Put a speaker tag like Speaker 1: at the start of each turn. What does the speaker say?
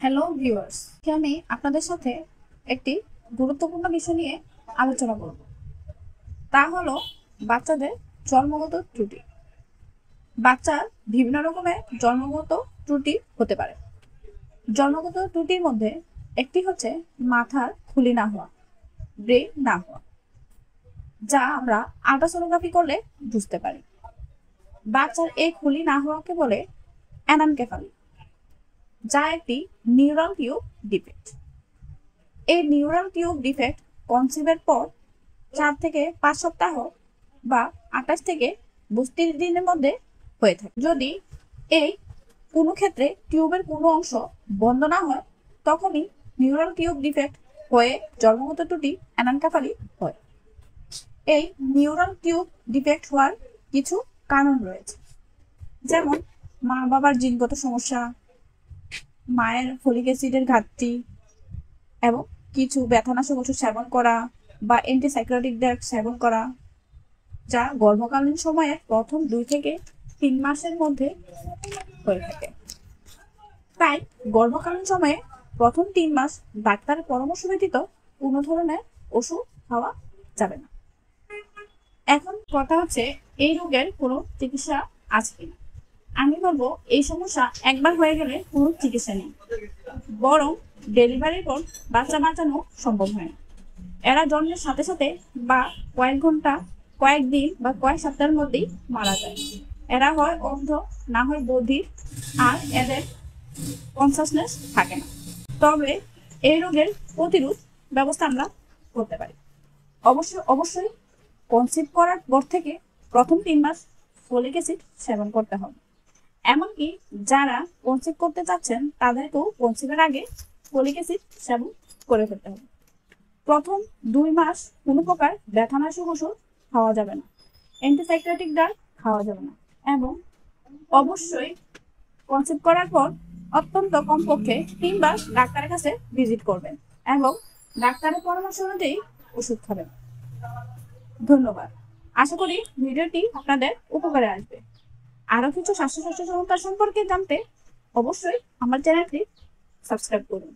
Speaker 1: Hello viewers, আমি আপনাদের সাথে একটি গুরুত্বপূর্ণ বিষয় নিয়ে আলোচনা করব। তা হলো বাচ্চাদের জন্মগত ত্রুটি। বাচ্চার বিভিন্ন রকমের জন্মগত ত্রুটি হতে পারে। জন্মগত ত্রুটির মধ্যে একটি হচ্ছে মাথার খুলি না হওয়া, ব্রেন না হওয়া, যা আমরা আল্ট্রাসোনোগ্রাফি করলে বুঝতে পারি। বাচ্চার এই খুলি না হওয়াকে বলে অ্যানানকেফালি, যা একটি নিউরাল টিউব ডিফেক্ট। এই নিউরাল টিউব ডিফেক্ট কনসিভের পর 4 থেকে 5 সপ্তাহ বা 28 থেকে 32 দিনের মধ্যে হয়ে থাকে। যদি এই কোনো ক্ষেত্রে টিউবের কোনো অংশ বন্ধ না হয়, তখনই নিউরাল টিউব ডিফেক্ট হয়ে জন্মগত ত্রুটি অ্যানানকেফালি হয়। এই নিউরাল টিউব ডিফেক্ট হওয়ার কিছু কারণ রয়েছে, যেমন মা বাবার জিনগত সমস্যা, মায়ের ফলিক অ্যাসিডের ঘাটতি, এবং কিছু ব্যথানাশক ওষুধ সেবন করা বা অ্যান্টিসাইক্লোটিক ড্রাগ সেবন করা, যা গর্ভকালীন সময়ের প্রথম 2 থেকে 3 মাসের মধ্যে হয়ে থাকে। তাই গর্ভকালীন সময়ে প্রথম 3 মাস ডাক্তারের পরামর্শ ব্যতীত কোনো ধরনের ওষুধ খাওয়া যাবে না। এখন কথা হচ্ছে, এই রোগের কোনো চিকিৎসা আছে কিনা। আমি বলবো, এই সমস্যা একবার হয়ে গেলে কোনো চিকিৎসা নেই, বরং ডেলিভারির পর বাচ্চা বাঁচানো সম্ভব হয় না। এরা জন্মের সাথে সাথে বা কয়েক ঘন্টা, কয়েকদিন বা কয়েক সপ্তাহের মধ্যেই মারা যায়। এরা হয় অন্ধ, না হয় বধির, আর এদের কনসাসনেস থাকে না। তবে এই রোগের প্রতিরোধ ব্যবস্থা আমরা করতে পারি। অবশ্যই কনসিভ করার পর থেকে প্রথম 3 মাস ফলিক অ্যাসিড সেবন করতে হবে। এমনকি যারা কনসিভ করতে চাচ্ছেন তাদেরকেও কনসিভের আগে ফলিক অ্যাসিড সেবন করে ফেলতে হবে। প্রথম 2 মাস কোনো প্রকার ব্যথানাশক ওষুধ খাওয়া যাবে না, অ্যান্টিসাইক্লোটিক ড্রাগ খাওয়া যাবে না, এবং অবশ্যই কনসিভ করার পর অত্যন্ত কমপক্ষে 3 বার ডাক্তারের কাছে ভিজিট করবেন এবং ডাক্তারের পরামর্শ অনুযায়ী ওষুধ খাবেন। ধন্যবাদ। আশা করি ভিডিওটি আপনাদের উপকারে আসবে। আরো কিছু স্বাস্থ্য সচেতনতা সম্পর্কে জানতে অবশ্যই আমার চ্যানেলটি সাবস্ক্রাইব করুন।